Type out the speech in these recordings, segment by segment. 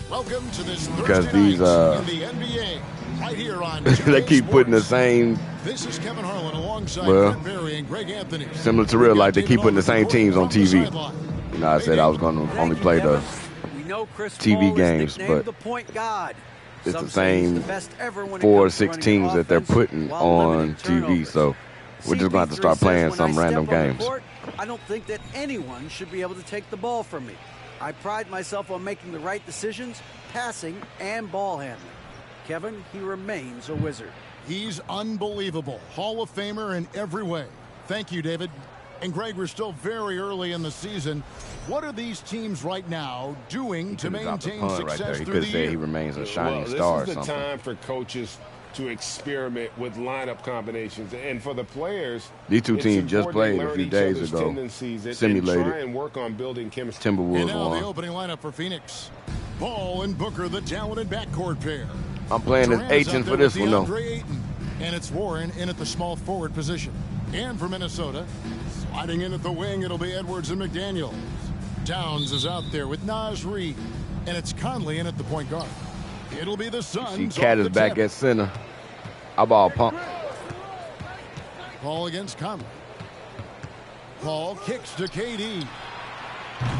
Welcome to this because Thursday these night in the NBA, right here on they keep putting the same. This is Kevin Harlan alongside Well, Brent Barry and Greg Anthony. Similar to real life, they keep putting the same teams on TV. You know, I said I was going to only play the TV games, but it's the same 4 or 6 teams that they're putting on TV. So we're just going to have to start playing some random games. I don't think that anyone should be able to take the ball from me. I pride myself on making the right decisions, passing and ball handling. Kevin, he remains a wizard. He's unbelievable. Hall of Famer in every way. Thank you, David. And Greg, we're still very early in the season. What are these teams right now doing to maintain success right there. He through could the say year? he remains a shining star or something. This is the time for coaches to experiment with lineup combinations, and for the players, these two teams just played a few days ago. Simulated. Try and work on building chemistry. Timberwolves And now won. the opening lineup for Phoenix. Ball and Booker, the talented backcourt pair. I'm playing as agent for this one, though. And it's Warren in at the small forward position. And for Minnesota, sliding in at the wing, it'll be Edwards and McDaniels. Towns is out there with Naz Reid. And it's Conley in at the point guard. It'll be the Suns. See, Cat is back at center. I ball pump. Paul against Conley. Paul kicks to KD.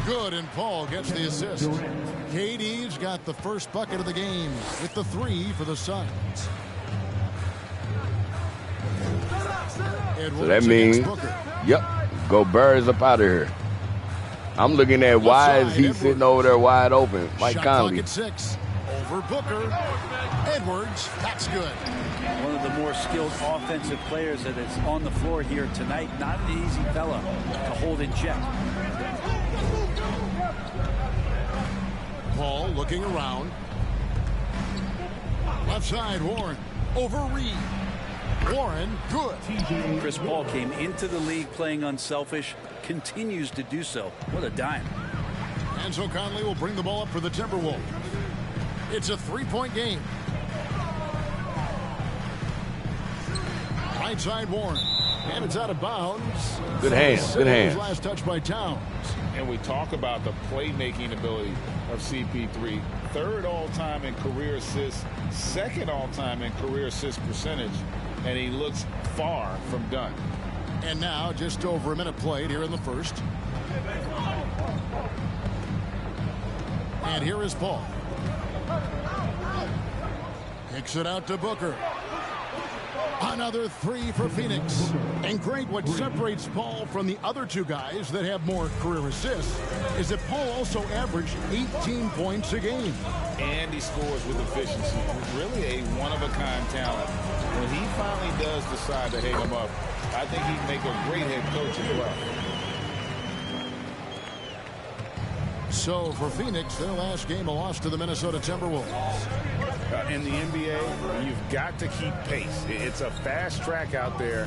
Good, and Paul gets the assist. KD's got the first bucket of the game with the 3 for the Suns. So that means, yep, Gobert's up out of here. I'm looking at why is he sitting over there wide open? Mike Conley. At 6. Over Booker. Edwards, that's good. One of the more skilled offensive players that is on the floor here tonight. Not an easy fella to hold in check. Paul looking around. Left side, Warren. Over Reed. Warren, good. Chris Paul came into the league playing unselfish, continues to do so. What a dime. And so Conley will bring the ball up for the Timberwolves. It's a 3-point game. Right side, Warren. And it's out of bounds. Good hands, good hands. Last touch by Towns. And we talk about the playmaking ability of CP3. 3rd all-time in career assists, 2nd all-time in career assist percentage, and he looks far from done. And now just over a minute played here in the first. And here is Paul. Kicks it out to Booker. Another 3 for Phoenix. And Greg, what separates Paul from the other 2 guys that have more career assists is that Paul also averaged 18 points a game. And he scores with efficiency. Really a one-of-a-kind talent. When he finally does decide to hang him up, I think he'd make a great head coach as well. So for Phoenix, their last game, a loss to the Minnesota Timberwolves. In the NBA, you've got to keep pace. It's a fast track out there,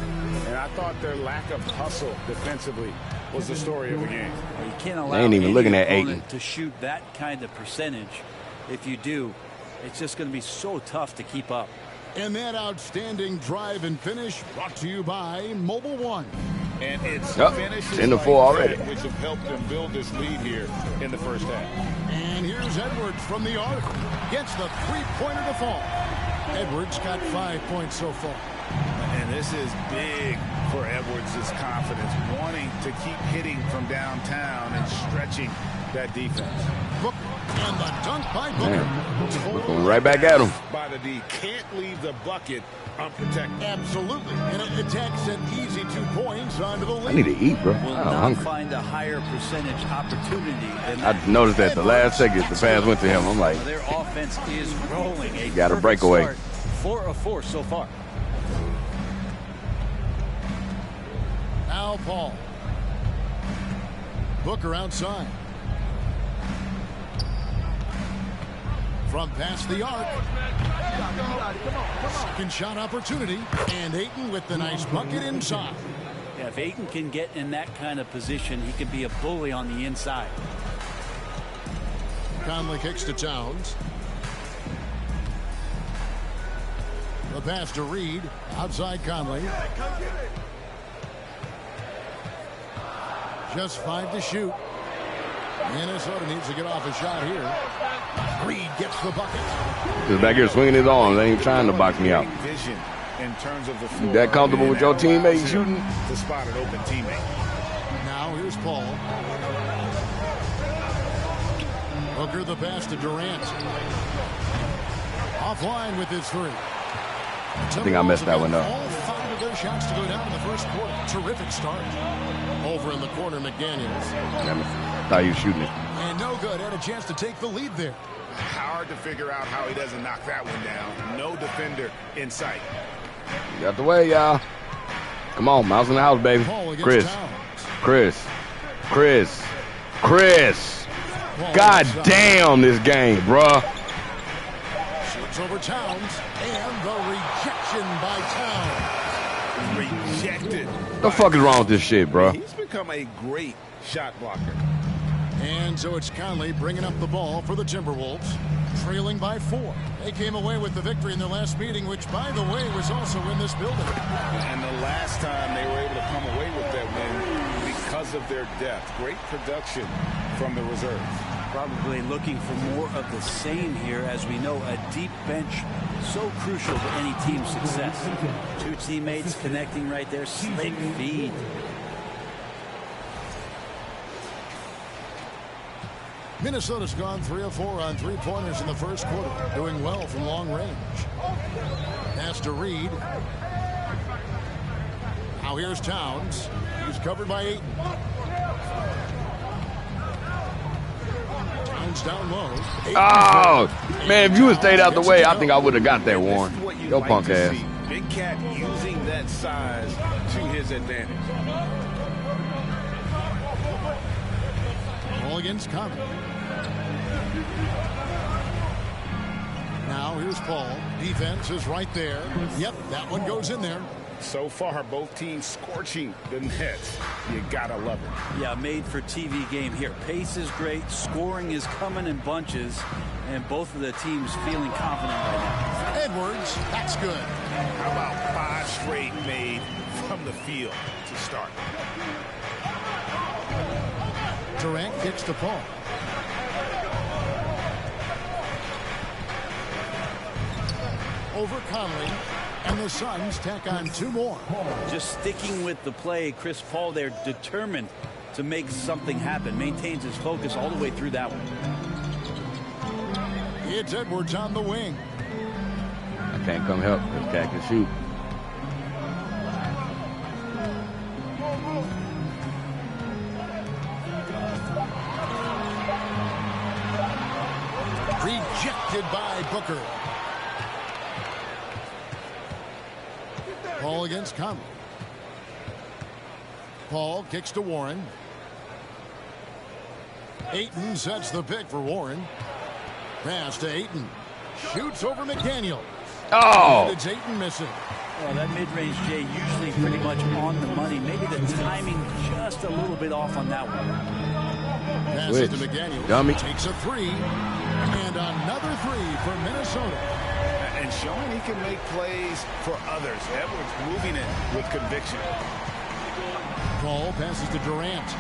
and I thought their lack of hustle defensively was the story of the game. Well, you can't allow ain't even looking at opponent Ayton to shoot that kind of percentage. If you do, it's just going to be so tough to keep up. And that outstanding drive and finish brought to you by Mobile One. And it's finishes in the like 4 already, which have helped them build this lead here in the first half. And here's Edwards from the arc. Gets the 3-pointer to fall. Edwards got 5 points so far. And this is big for Edwards' confidence, wanting to keep hitting from downtown and stretching that defense. Booker, and the dunk by Booker. Going right back at him. By the D, can't leave the bucket unprotected. Absolutely. And it attacks an easy 2 points onto the lead. I need to eat, bro. Will I'm not hungry. find a higher percentage opportunity than I that. noticed that the last second the pass went to him. I'm like, Their offense is rolling. A got a perfect breakaway. start. 4 of 4 so far. Now Paul. Booker outside. From past the arc. Second shot opportunity. And Ayton with the nice bucket inside. Yeah, if Ayton can get in that kind of position, he can be a bully on the inside. Conley kicks to Towns. The pass to Reed. Outside Conley. Just 5 to shoot. Minnesota needs to get off a shot here. Reed gets the bucket. He's back here swinging his arms. They ain't trying to box me out. Vision in terms of the floor. You that comfortable with your teammate shooting? To spot an open teammate. Now here's Paul. Booker the pass to Durant. Offline with his three. I think I messed that one up. All 5 of their shots to go down in the first quarter. Terrific start. Over in the corner, McDaniels. Thought he was shooting it. And no good. Had a chance to take the lead there. Hard to figure out how he doesn't knock that one down. No defender in sight. Get out the way, y'all. Come on, mouse in the house, baby. Chris. God damn this game, bruh. Shoots over Towns, and the rejection by Towns. Rejected. The fuck is wrong with this shit, bruh? He's become a great shot blocker. And so it's Conley bringing up the ball for the Timberwolves, trailing by 4. They came away with the victory in their last meeting, which, by the way, was also in this building. And the last time they were able to come away with that win because of their depth. Great production from the reserves. Probably looking for more of the same here. As we know, a deep bench so crucial to any team's success. 2 teammates connecting right there. Slick feed. Minnesota's gone 3 of 4 on 3-pointers in the first quarter, doing well from long range. Pass to Reed. Now here's Towns. He's covered by Ayton. Towns down low. Oh, man, if you had stayed out the way, I think I would have got that, Warren. Yo, punk ass. Big Cat using that size to his advantage. Ball against Conley. Now here's Paul. Defense is right there. Yep, that one goes in there. So far, both teams scorching the Nets. You gotta love it. Yeah, made for TV game here. Pace is great. Scoring is coming in bunches. And both of the teams feeling confident right now. Edwards, that's good. How about 5 straight made from the field to start? Durant kicks to Paul. Over Conley, and the Suns tack on 2 more. Just sticking with the play. Chris Paul there, determined to make something happen. Maintains his focus all the way through that one. It's Edwards on the wing. I can't come help. This cat can shoot. Rejected by Booker. Paul against Conley. Paul kicks to Warren. Ayton sets the pick for Warren. Pass to Ayton. Shoots over McDaniel. Oh! And it's Ayton missing. Well, that mid-range, Jay, usually pretty much on the money. Maybe the timing just a little bit off on that one. Passes to McDaniel. Dummy. Takes a 3. And another 3 for Minnesota. And showing he can make plays for others. Edwards moving it with conviction. Paul passes to Durant.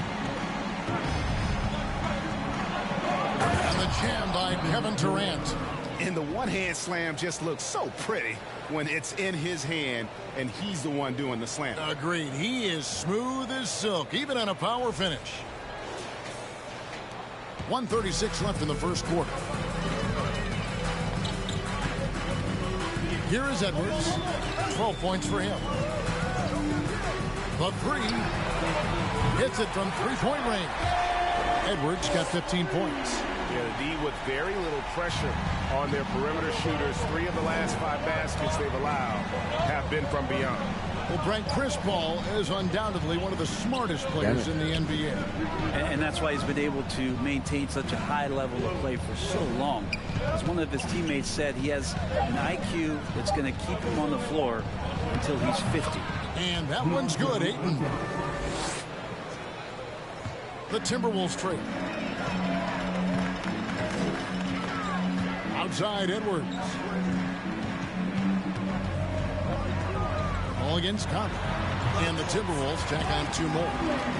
And the jam by Kevin Durant. And the one-hand slam just looks so pretty when it's in his hand and he's the one doing the slam. Agreed. He is smooth as silk, even on a power finish. 1:36 left in the first quarter. Here is Edwards. 12 points for him. The 3. Hits it from 3-point range. Edwards got 15 points. Yeah, the D with very little pressure on their perimeter shooters. 3 of the last 5 baskets they've allowed have been from beyond. Well, Brent, Chris Paul is undoubtedly one of the smartest players in the NBA. And that's why he's been able to maintain such a high level of play for so long. As one of his teammates said, he has an IQ that's going to keep him on the floor until he's 50. And that one's good, Ayton. The Timberwolves trade. Outside Edwards. All against Conley. And the Timberwolves tack on 2 more.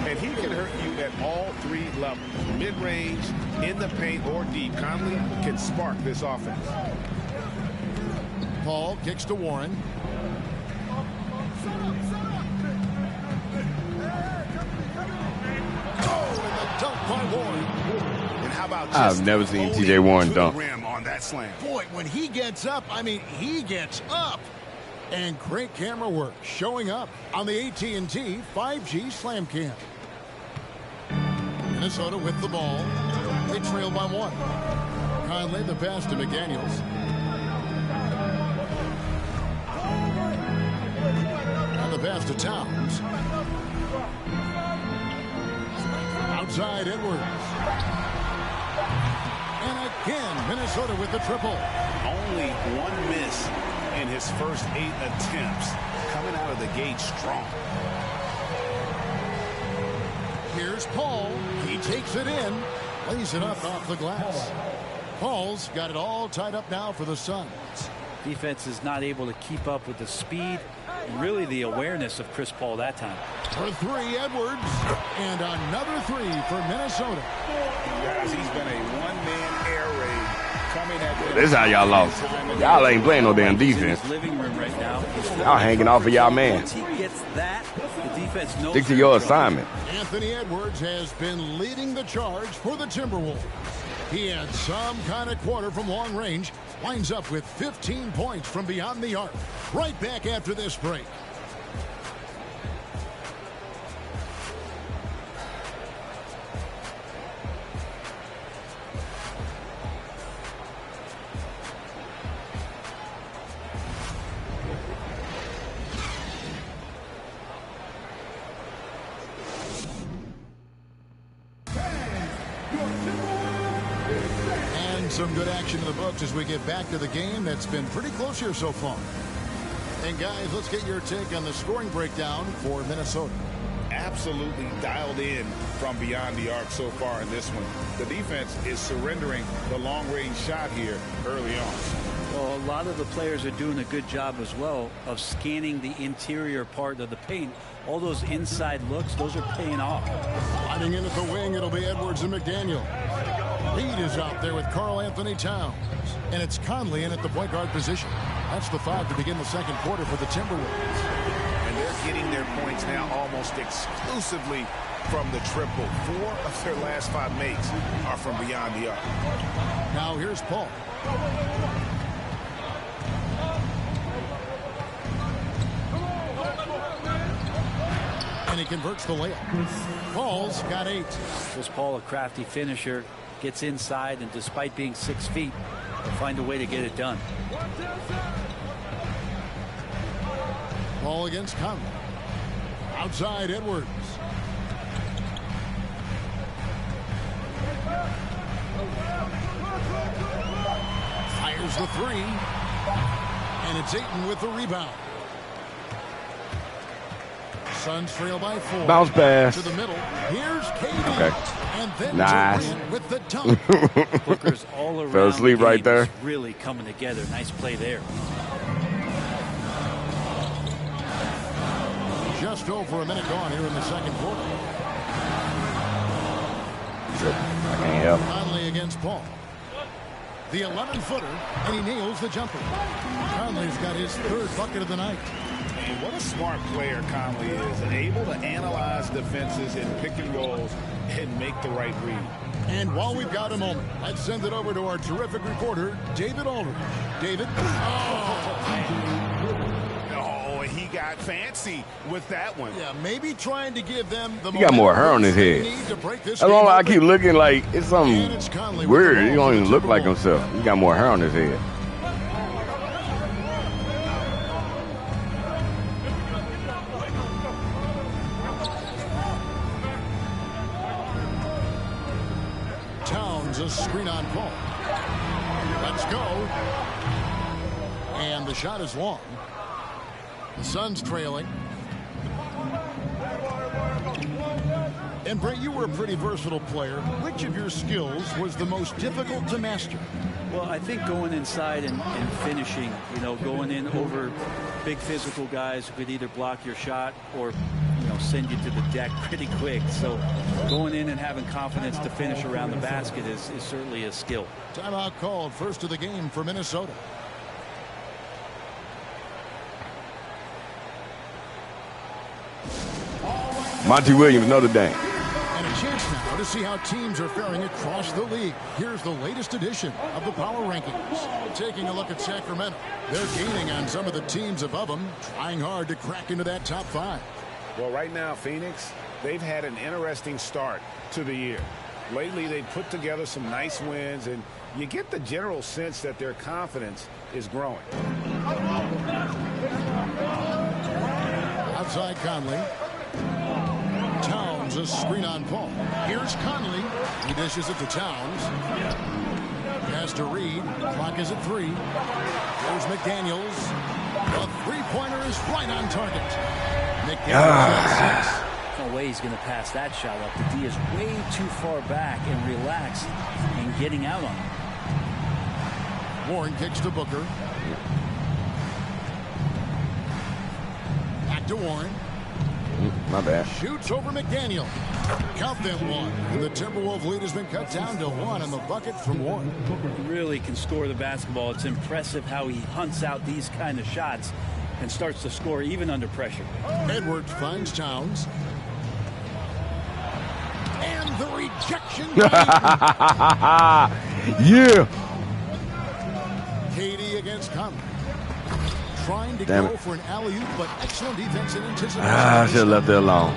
And he can hurt you at all 3 levels. Mid-range, in the paint, or deep. Conley can spark this offense. Paul kicks to Warren. Oh, and the dunk by Warren. And how about I've never seen TJ Warren dunk. On that slam. Boy, when he gets up, I mean, he gets up. And great camera work showing up on the AT&T 5G Slam Cam. Minnesota with the ball. They trail by 1. Conley the pass to McDaniels. And the pass to Towns. Outside Edwards. And again, Minnesota with the triple. Only 1 miss in his first 8 attempts. Coming out of the gate strong. Here's Paul. He takes it in. Lays it up off the glass. Paul's got it all tied up now for the Suns. Defense is not able to keep up with the speed and really the awareness of Chris Paul that time. For 3, Edwards. And another 3 for Minnesota. Guys, he's been a one-man air raid coming at This is how y'all lost. Y'all ain't playing no damn defense. Living room right now. Y'all hanging off of y'all man. Once he gets that, the defense knows. Stick to your assignment. Anthony Edwards has been leading the charge for the Timberwolves. He had some kind of quarter from long range. Winds up with 15 points from beyond the arc. Right back after this break. Some good action in the books as we get back to the game that's been pretty close here so far. And guys, let's get your take on the scoring breakdown for Minnesota. Absolutely dialed in from beyond the arc so far in this one. The defense is surrendering the long-range shot here early on. Well, a lot of the players are doing a good job as well of scanning the interior part of the paint. All those inside looks, those are paying off. Sliding in at the wing, it'll be Edwards and McDaniel. Reed is out there with Karl Anthony Towns. And it's Conley in at the point guard position. That's the 5 to begin the second quarter for the Timberwolves. And they're getting their points now almost exclusively from the triple. 4 of their last 5 makes are from beyond the arc. Now here's Paul. And he converts the layup. Paul's got 8. Chris Paul, a crafty finisher, gets inside, and despite being 6 feet, will find a way to get it done. Ball against Conley. Outside Edwards. Fires the 3. And it's Ayton with the rebound. Suns trail by 4. Bounce pass. To the middle. Here's KD. Okay. And then nice. Durant with the dunk. Booker's all around. Fell asleep the right there. Really coming together. Nice play there. Just over a minute gone here in the second quarter. I can't help. Conley against Paul. The 11-footer, and he nails the jumper. Conley's got his 3rd bucket of the night. And what a smart player Conley is. Able to analyze defenses in pick and rolls and make the right read. And while we've got a moment, let's send it over to our terrific reporter, David Aldridge. David. Oh, he got fancy with that one. Yeah, maybe trying to give them the. He got more hair on his head. As long as I keep looking like it's something weird. He don't even look like himself. He got more hair on his head. Towns a screen on Paul. Let's go. And the shot is long. The Suns trailing. And Brett, you were a pretty versatile player. Which of your skills was the most difficult to master? Well, I think going inside and finishing, you know, going in over big physical guys who could either block your shot or, you know, send you to the deck pretty quick. So going in and having confidence to finish around the basket is certainly a skill. Timeout called, first of the game for Minnesota. Monty Williams, Notre Dame. And a chance now to see how teams are faring across the league. Here's the latest edition of the Power Rankings. Taking a look at Sacramento. They're gaining on some of the teams above them, trying hard to crack into that top 5. Well, right now, Phoenix, they've had an interesting start to the year. Lately, they've put together some nice wins, and you get the general sense that their confidence is growing. Outside Conley. Towns, a screen on Paul. Here's Conley. He dishes it to Towns. Pass to Reed. Clock is at 3. Here's McDaniels. The three-pointer is right on target. McDaniels at 6. No way he's going to pass that shot up. The D is way too far back and relaxed and getting out on him. Warren kicks to Booker. Back to Warren. My bad. Shoots over McDaniel. Count them 1. And the Timberwolves lead has been cut down to 1 on the bucket from Warren. He really can score the basketball. It's impressive how he hunts out these kind of shots and starts to score even under pressure. Edwards finds Towns. And the rejection. Yeah. Katie against Conley. Trying to Damn go it. for an alley-oop, but excellent defense and anticipation. I should have left it alone.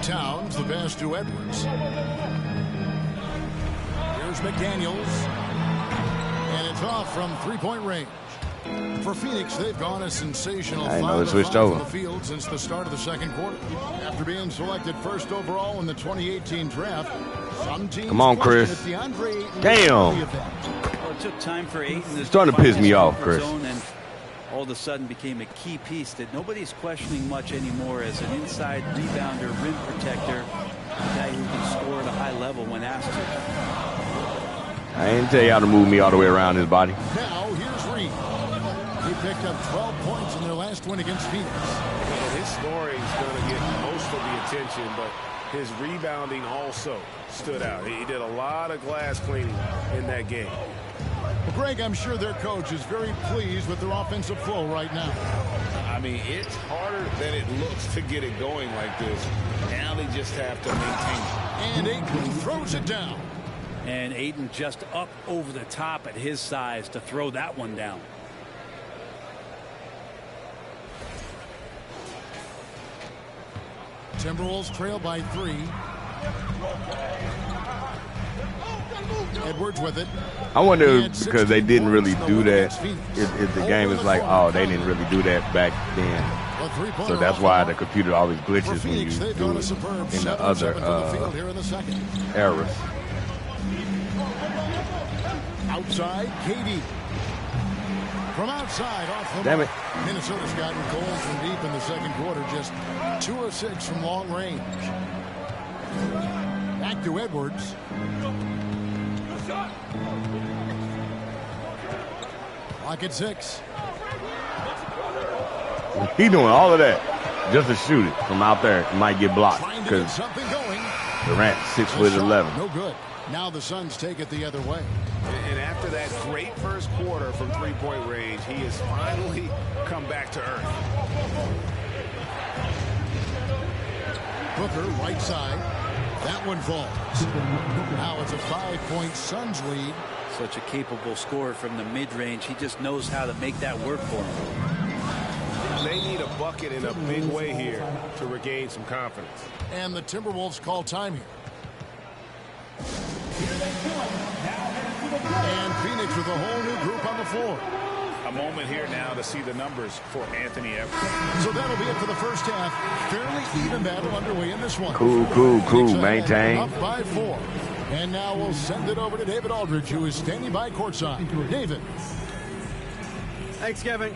Towns, the pass to Edwards. Here's McDaniels. And it's off from three-point range. For Phoenix, they've gone a sensational I didn't know 5 they switched from over. the field since the start of the second quarter. After being selected first overall in the 2018 draft, some teams Come on, question Chris. if DeAndre Ayton Damn. will be effective. Well, it took time for Ayton to Starting to piss me off, comfort Chris. zone, and all of a sudden became a key piece that nobody's questioning much anymore as an inside rebounder, rim protector, a guy who can score at a high level when asked to. I didn't tell y'all to move me all the way around his body. Now, here's Reed. He picked up 12 points in their last win against Phoenix. And his scoring is going to get most of the attention, but his rebounding also stood out. He did a lot of glass cleaning in that game. Well, Greg, I'm sure their coach is very pleased with their offensive flow right now. I mean, it's harder than it looks to get it going like this. Now they just have to maintain it. And Ayton throws it down. And Ayton just up over the top at his size to throw that one down. Timberwolves trail by 3. Edwards with it. I wonder if because they didn't really do that, if the game is like, oh, they didn't really do that back then. So that's why the computer always glitches when you do it in the other eras. Outside, KD. From outside, off the Damn mark. it. Minnesota's gotten goals from deep in the second quarter, just 2 of 6 from long range. Back to Edwards. Clock at 6. He doing all of that just to shoot it from out there. It might get blocked Trying to get because something going. Durant 6'11". No good. Now the Suns take it the other way. And after that great first quarter from three-point range, he has finally come back to earth. Booker, right side. That one falls. Now it's a 5-point Suns lead. Such a capable scorer from the mid-range. He just knows how to make that work for him. They need a bucket in a big way here to regain some confidence. And the Timberwolves call time here. And Phoenix with a whole new group on the floor. A moment here now to see the numbers for Anthony Edwards. So that'll be it for the first half. Fairly even battle underway in this one. Cool. Maintain. Up by 4. And now we'll send it over to David Aldridge, who is standing by courtside. David. Thanks, Kevin.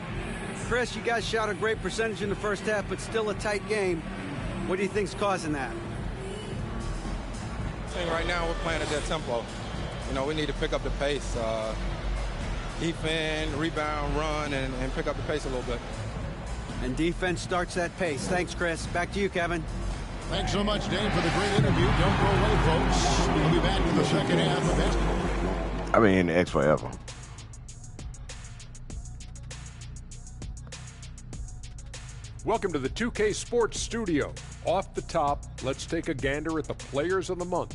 Chris, you guys shot a great percentage in the first half, but still a tight game. What do you think's causing that? I think right now we're playing at that tempo. You know, we need to pick up the pace. Defend, rebound, run, and pick up the pace a little bit. And defense starts that pace. Thanks, Chris. Back to you, Kevin. Thanks so much, Dave, for the great interview. Don't go away, folks. We'll be back in the second half of basketball. I've been in the X forever. Welcome to the 2K Sports Studio. Off the top, let's take a gander at the Players of the Month.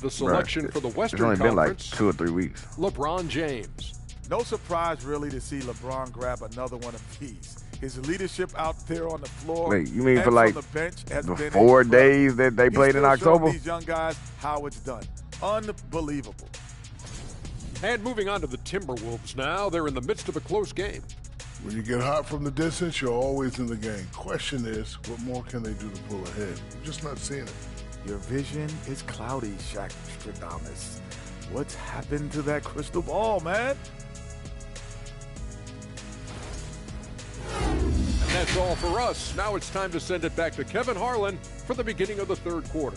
The selection for the Western Conference. It's only been like Conference, 2 or 3 weeks. LeBron James. No surprise, really, to see LeBron grab another one of these. His leadership out there on the floor. Wait, you mean for like the bench has the been 4 days that they played in October? These young guys, how it's done. Unbelievable. And moving on to the Timberwolves now. They're in the midst of a close game. When you get hot from the distance, you're always in the game. Question is, what more can they do to pull ahead? I'm just not seeing it. Your vision is cloudy, Shaq Stradamus. What's happened to that crystal ball, man? And that's all for us. Now it's time to send it back to Kevin Harlan for the beginning of the third quarter.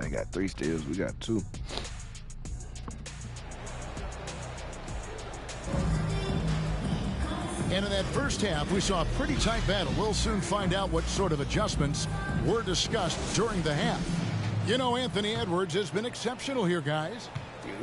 They got 3 steals. We got 2. And in that first half, we saw a pretty tight battle. We'll soon find out what sort of adjustments were discussed during the half. You know, Anthony Edwards has been exceptional here, guys.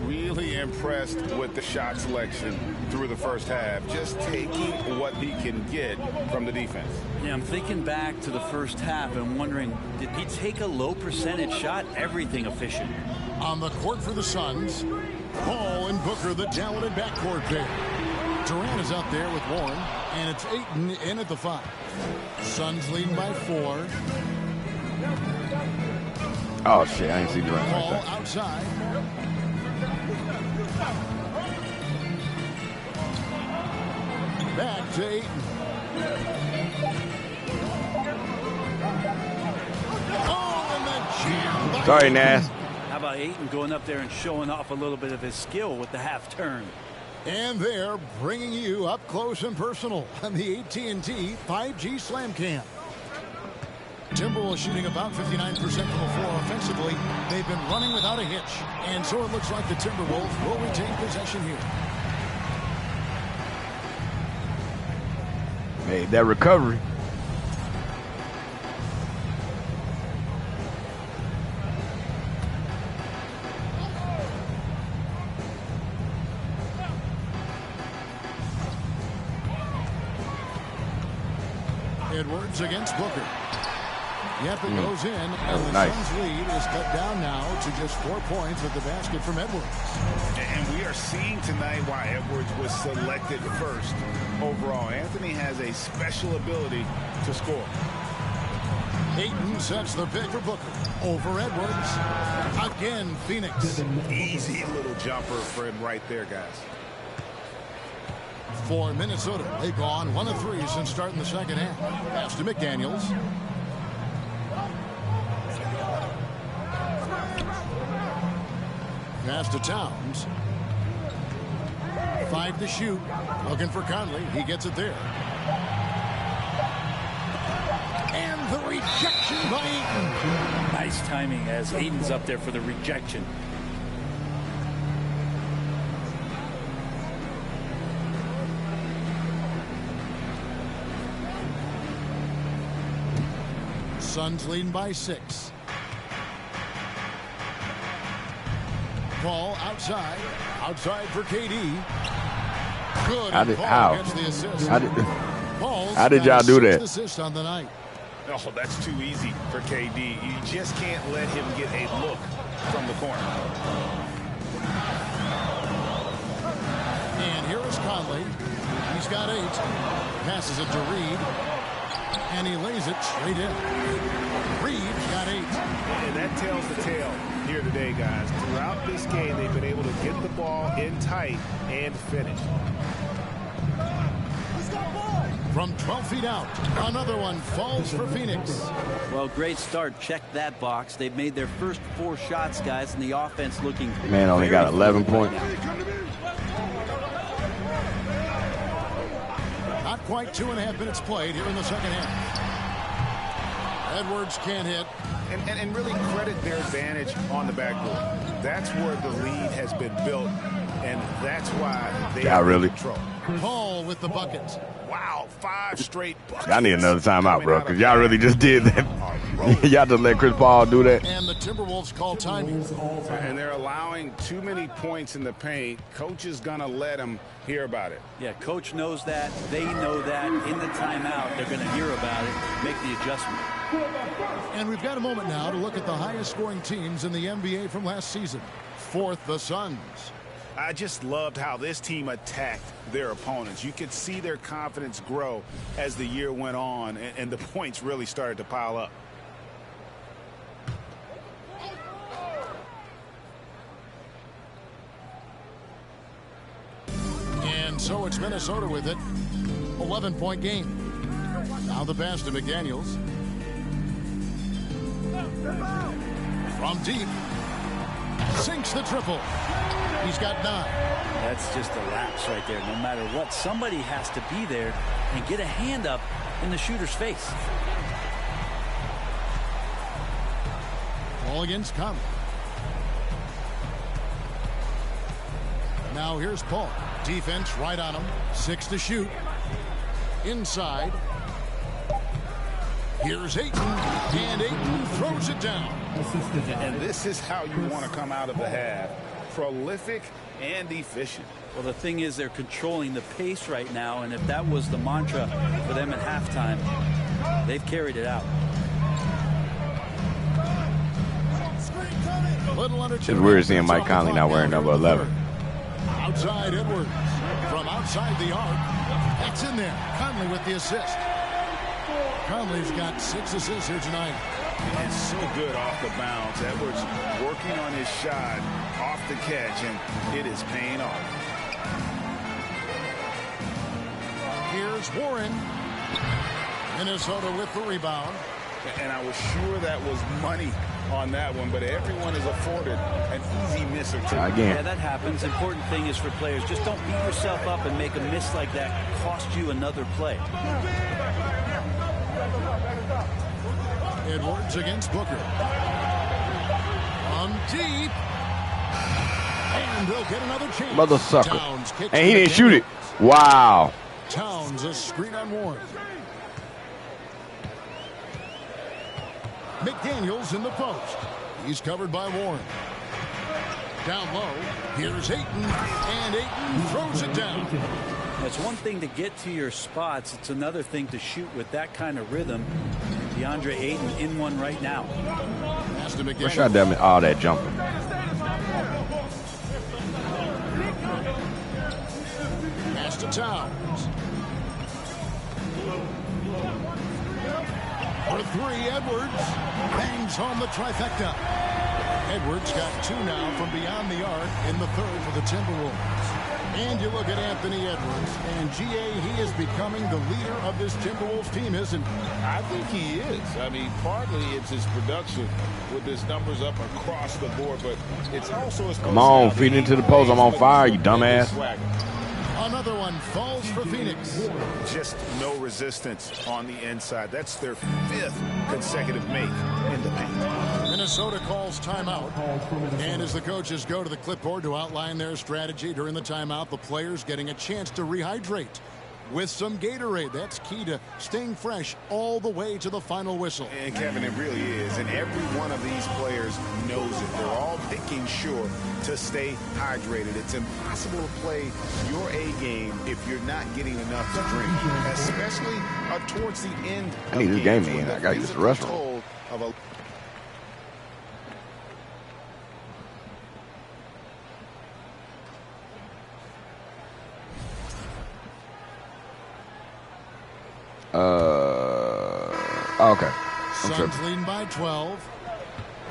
Really impressed with the shot selection through the first half, just taking what he can get from the defense. Yeah, I'm thinking back to the first half and wondering, did he take a low percentage shot? Everything efficient. On the court for the Suns, Paul and Booker, the talented backcourt pair. Durant is out there with Warren, and it's Ayton in at the 5. Suns leading by 4. Oh, shit, I ain't see Durant Paul like that. outside. Back to Ayton. Oh, and the jam by Sorry, Ayton. Nas. How about Ayton going up there and showing off a little bit of his skill with the half turn? And they're bringing you up close and personal on the AT&T 5G Slam Cam. Timberwolves shooting about 59% from the floor offensively. They've been running without a hitch. And so it looks like the Timberwolves will retain possession here. Made that recovery. Edwards against Booker. Yep, it goes in, and the Nice. Suns' lead is cut down now to just 4 points with the basket from Edwards. And we are seeing tonight why Edwards was selected first overall. Anthony has a special ability to score. Ayton sets the pick for Booker. Over Edwards. Again, Phoenix. Easy little jumper for him right there, guys. For Minnesota, they've gone 1 of 3 since starting the second half. Pass to McDaniels. Pass to Towns. 5 to shoot. Looking for Conley. He gets it there. And the rejection by Ayton. Nice timing as Ayton's up there for the rejection. Suns leading by 6. Paul outside. Outside for KD. Good. How did- Paul how? gets the assist. Paul's How did got y'all do 6th that? assist on the night. Oh, that's too easy for KD. You just can't let him get a look from the corner. And here is Conley. He's got 8. Passes it to Reed. And he lays it straight in. Reed's got 8. And that tells the tale here today, guys. Throughout this game, they've been able to get the ball in tight and finish. From 12 feet out, another one falls for Phoenix. Well, great start. Check that box. They've made their first 4 shots, guys, and the offense looking Man only got 11 fluid points. right now. Not quite 2.5 minutes played here in the second half. Edwards can't hit. And really credit their advantage on the backboard. That's where the lead has been built, and that's why they are in control. Paul with the bucket. Wow, 5 straight buckets. Y'all need another timeout, bro, because y'all really just did that. Y'all just let Chris Paul do that. And the Timberwolves call timing. And they're allowing too many points in the paint. Coach is going to let them hear about it. Yeah, coach knows that. They know that. In the timeout, they're going to hear about it, make the adjustment. And we've got a moment now to look at the highest scoring teams in the NBA from last season. 4th, the Suns. I just loved how this team attacked their opponents. You could see their confidence grow as the year went on, and the points really started to pile up. And so it's Minnesota with it. 11-point game. Now the pass to McDaniels. From deep. Sinks the triple. He's got 9. That's just a lapse right there. No matter what, somebody has to be there and get a hand up in the shooter's face. Ball against Conley. Now here's Paul. Defense right on him. 6 to shoot. Inside. Here's Ayton. And Ayton throws it down. And this is how you want to come out of the half. Prolific and efficient. Well, the thing is, they're controlling the pace right now, and if that was the mantra for them at halftime, they've carried it out. It's weird seeing Mike Conley not wearing number 11. Outside Edwards. From outside the arc. That's in there. Conley with the assist. Conley's got 6 assists here tonight. And so good off the bounce. Edwards working on his shot off the catch, and it is paying off. Here's Warren. Minnesota with the rebound. And I was sure that was money on that one, but everyone is afforded an easy miss or two. Yeah, that happens. Important thing is for players, just don't beat yourself up and make a miss like that cost you another play. Edwards against Booker. On deep. And they'll get another chance. Mother sucker. And he didn't shoot it. Wow. Towns a screen on Warren. McDaniels in the post. He's covered by Warren. Down low. Here's Ayton. And Ayton throws it down. It's one thing to get to your spots. It's another thing to shoot with that kind of rhythm. DeAndre Ayton in one right now. What shot that all that jumping? Pass to Towns. For 3, Edwards bangs home the trifecta. Edwards got 2 now from beyond the arc in the 3rd for the Timberwolves. And you look at Anthony Edwards, and G.A., he is becoming the leader of this Timberwolves team, isn't he? I think he is. I mean, partly it's his production with his numbers up across the board, but it's also his... Come on, feed into the post. I'm on fire, you dumbass. Another one falls for Phoenix. Just no resistance on the inside. That's their 5th consecutive make in the paint. Minnesota calls timeout. And as the coaches go to the clipboard to outline their strategy during the timeout, the players getting a chance to rehydrate with some Gatorade. That's key to staying fresh all the way to the final whistle. And Kevin, it really is. And every one of these players knows it. They're all making sure to stay hydrated. It's impossible to play your A game if you're not getting enough to drink, especially towards the end. I need this game in. I got to use the restroom. Okay. Suns leading by 12.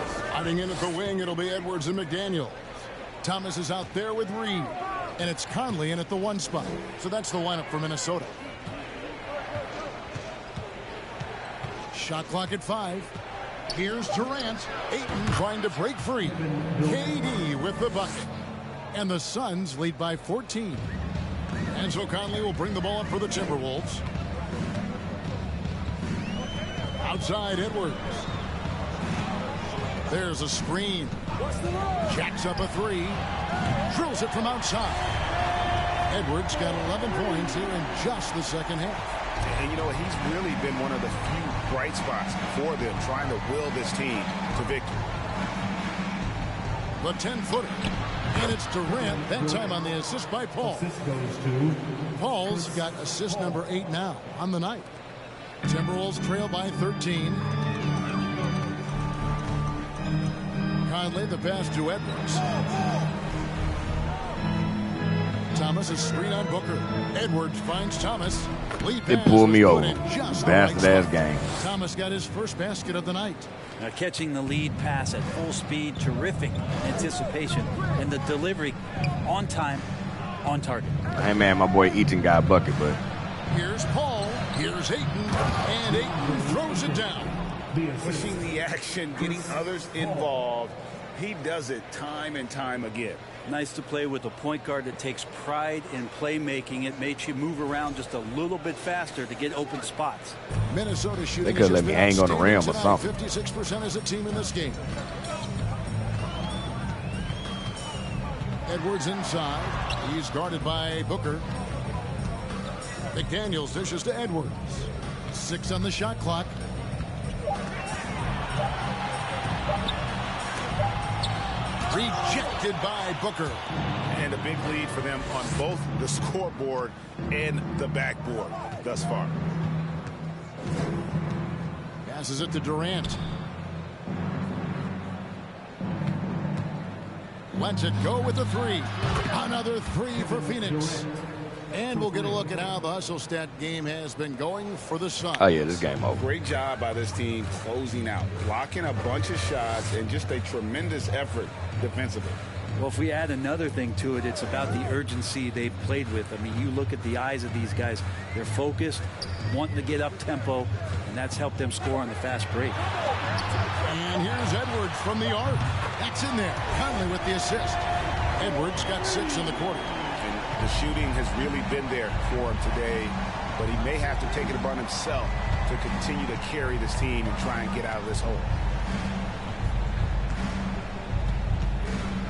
Sliding in at the wing, it'll be Edwards and McDaniels. Thomas is out there with Reed. And it's Conley in at the 1 spot. So that's the lineup for Minnesota. Shot clock at 5. Here's Durant. Ayton trying to break free. KD with the bucket. And the Suns lead by 14. And so Conley will bring the ball up for the Timberwolves. outside Edwards. There's a screen. Jacks up a three. Drills it from outside. Edwards got 11 points here in just the second half. And you know, he's really been one of the few bright spots for them, trying to will this team to victory. The 10-footer. And it's Durant, that time on the assist by Paul. Paul's got assist number 8 now on the night. Timberwolves trail by 13. Conley the pass to Edwards. Thomas is screen on Booker. Edwards finds Thomas. They pulled me over. Bastard ass game. Thomas got his first basket of the night. Catching the lead pass at full speed, terrific anticipation, and the delivery on time, on target. Hey man, my boy Eaton got a bucket, but here's Paul, here's Ayton, and Ayton throws it down. Pushing the action, getting others involved. He does it time and time again. Nice to play with a point guard that takes pride in playmaking. It makes you move around just a little bit faster to get open spots. Minnesota shooting. They could let me hang on the rim or something. 56% as a team in this game. Edwards inside. He's guarded by Booker. McDaniels dishes to Edwards. 6 on the shot clock. Rejected by Booker. And a big lead for them on both the scoreboard and the backboard thus far. Passes it to Durant. Lets it go with the 3. Another 3 for Phoenix. And we'll get a look at how the hustle stat game has been going for the Suns. Oh, yeah, this game over. Great job by this team closing out, blocking a bunch of shots, and just a tremendous effort defensively. Well, if we add another thing to it, it's about the urgency they've played with. I mean, you look at the eyes of these guys. They're focused, wanting to get up tempo, and that's helped them score on the fast break. And here's Edwards from the arc. That's in there. Conley with the assist. Edwards got 6 in the quarter. The shooting has really been there for him today, but he may have to take it upon himself to continue to carry this team and try and get out of this hole.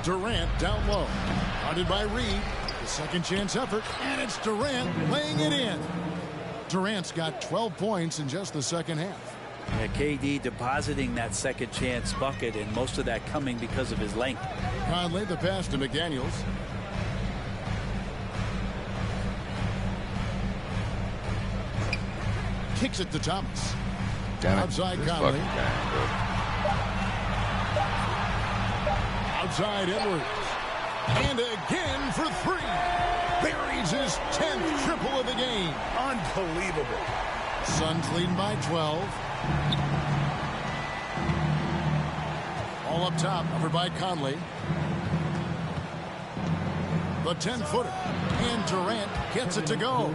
Durant down low. Guarded by Reed. The second chance effort, and it's Durant laying it in. Durant's got 12 points in just the second half. Yeah, KD depositing that second chance bucket, and most of that coming because of his length. Conley the pass to McDaniels. Kicks it to Thomas. Outside Conley. Outside Edwards. And again for 3. Buries his 10th triple of the game. Unbelievable. Suns leading by 12. All up top, covered by Conley. The 10-footer. And Durant gets it to go.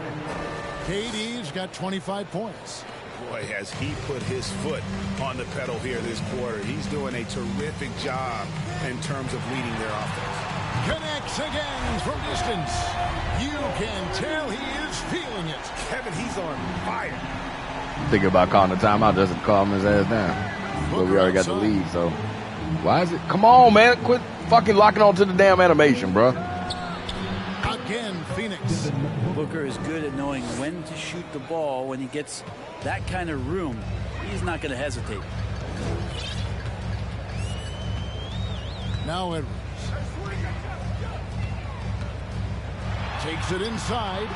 KD's got 25 points. Boy, has he put his foot on the pedal here this quarter. He's doing a terrific job in terms of leading their offense. Connects again from distance. You can tell he is feeling it. Kevin, he's on fire. Thinking about calling the timeout, doesn't calm his ass down. But we already got the lead, so why is it? Come on, man. Quit fucking locking onto the damn animation, bro. Again, Phoenix. Booker is good at knowing when to shoot the ball. When he gets that kind of room, he's not going to hesitate. Now Edwards. Takes it inside.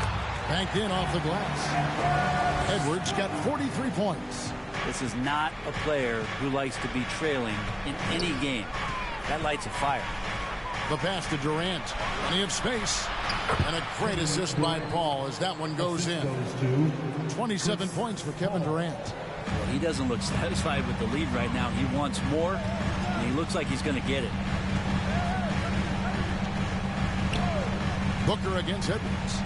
Banked in off the glass. Edwards got 43 points. This is not a player who likes to be trailing in any game. That lights a fire. The pass to Durant. Plenty of space. And a great assist by Paul as that one goes in. 27 points for Kevin Durant. Well, he doesn't look satisfied with the lead right now. He wants more, and he looks like he's going to get it. Booker against Edwards.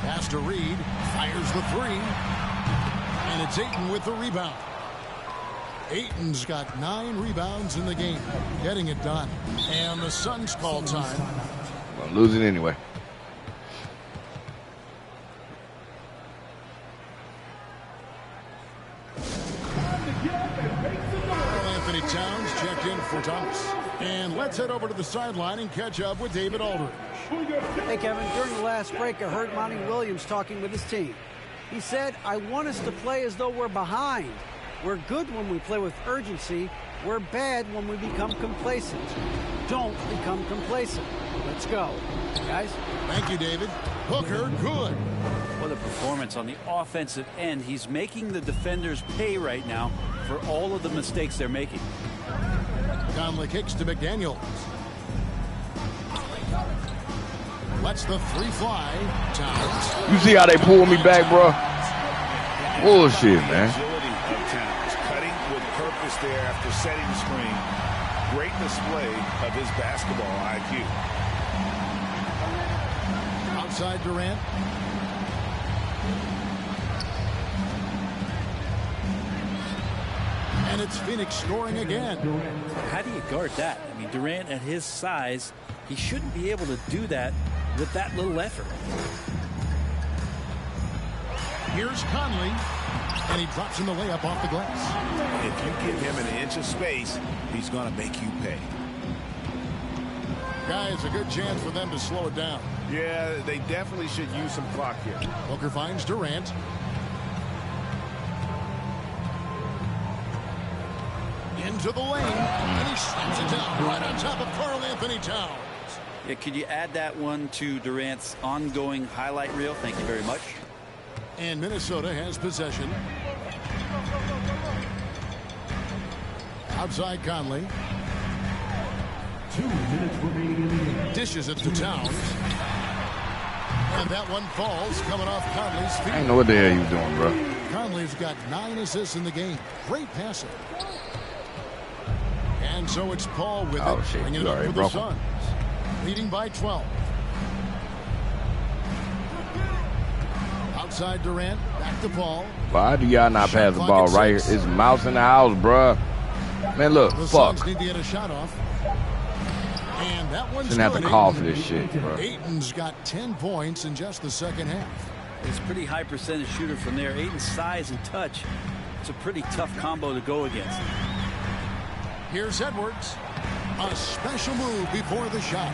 Pass to Reed. Fires the 3. And it's Ayton with the rebound. Ayton's got 9 rebounds in the game. Getting it done. And the Suns call time. Well, losing anyway. for Thomas. And let's head over to the sideline and catch up with David Aldridge. Hey, Kevin, during the last break, I heard Monty Williams talking with his team. He said, I want us to play as though we're behind. We're good when we play with urgency. We're bad when we become complacent. Don't become complacent. Let's go. Guys? Thank you, David. Booker, good. What a performance on the offensive end. He's making the defenders pay right now for all of the mistakes they're making. Conley kicks to McDaniels. Lets the three fly. Towns. You see how they pull me back, bro? Bullshit, man. Agility of Towns, cutting with purpose there after setting the screen. Great display of his basketball IQ. Outside Durant. And it's Phoenix scoring again. How do you guard that? I mean, Durant at his size, he shouldn't be able to do that with that little effort. Here's Conley, and he drops in the layup off the glass. If you give him an inch of space, he's going to make you pay. Guys, a good chance for them to slow it down. Yeah, they definitely should use some clock here. Booker finds Durant. Into the lane, and he slaps it down right on top of Karl Anthony Towns. Yeah, could you add that one to Durant's ongoing highlight reel? Thank you very much. And Minnesota has possession. Outside Conley. 2 minutes remaining in the game. Dishes it to Towns. And that one falls coming off Conley's feet. I didn't know what the hell he was doing, bro. Conley's got 9 assists in the game. Great passing. And so it's Paul with it, Shit. bringing it up for the Suns. Leading by 12. Outside Durant, back to Paul. Why do y'all not pass the ball right here? It's mouse in the house, bruh. Man, look, The fuck. Suns need to get a shot off. And that one's Shouldn't have to call for this shit, bro. Ayton's got 10 points in just the second half. It's a pretty high percentage shooter from there. Ayton's size and touch, it's a pretty tough combo to go against. Here's Edwards. A special move before the shot.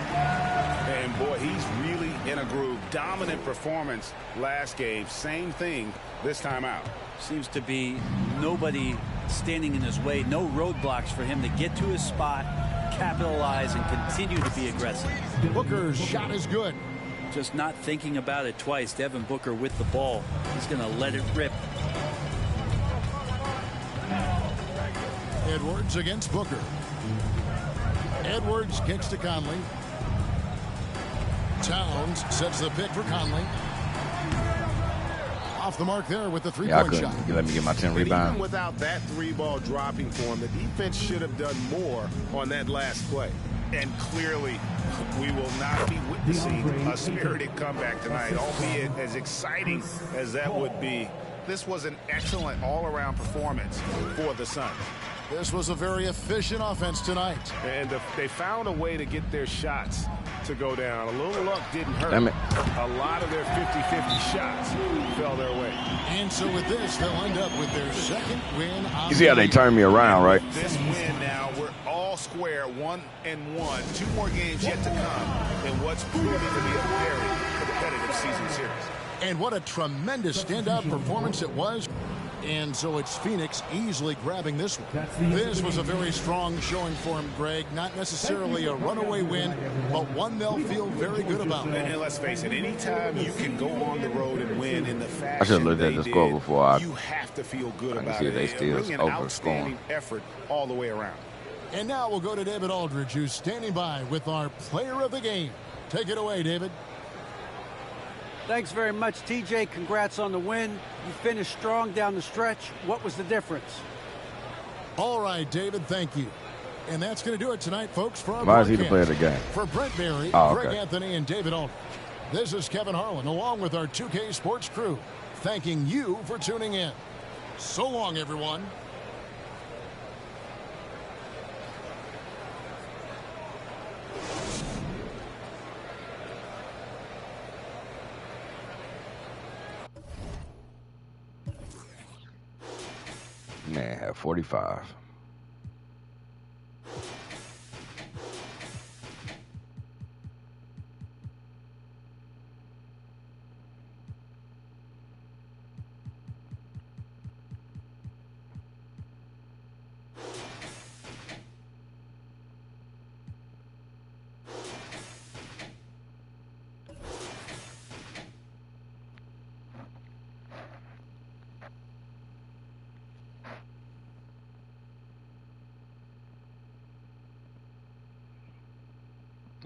And boy, he's really in a groove. Dominant performance last game. Same thing this time out. Seems to be nobody standing in his way. No roadblocks for him to get to his spot, capitalize, and continue to be aggressive. Booker's shot is good. Just not thinking about it twice. Devin Booker with the ball. He's going to let it rip. Edwards against Booker. Edwards kicks to Conley. Towns sets the pick for Conley. Off the mark there with the three-point shot. You let me get my 10 But rebounds. even without that three ball dropping for him, the defense should have done more on that last play. And clearly, we will not be witnessing a spirited comeback tonight, albeit as exciting as that would be. This was an excellent all-around performance for the Suns. This was a very efficient offense tonight. And they found a way to get their shots to go down. A little luck didn't hurt. Damn it. A lot of their 50-50 shots fell their way. And so with this, they'll end up with their second win. You see how they turned me around, right? This win now, we're all square, 1-1. 2 more games yet to come in what's proving to be a very competitive season series. And what a tremendous standout performance it was. And so it's Phoenix easily grabbing this one. This was a very strong showing for him, Greg. Not necessarily a runaway win, but one they'll feel very good about. And let's face it, anytime you can go on the road and win in the fashion I should have looked at the score before you have to feel good I can about see it. they still Really an outstanding effort all the way around. And now we'll go to David Aldridge, who's standing by with our player of the game. Take it away, David. Thanks very much, TJ. Congrats on the win. You finished strong down the stretch. What was the difference? All right, David, thank you. And that's going to do it tonight, folks, for our Why is he the broadcast. player of the game? For Brent Berry, Oh, okay. Greg Anthony, and David Aldridge, this is Kevin Harlan, along with our 2K Sports crew, thanking you for tuning in. So long, everyone. Man, had 45.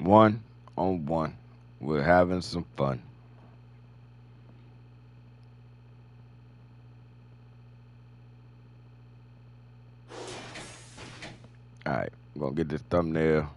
1-on-1. We're having some fun. All right, we're going to get this thumbnail.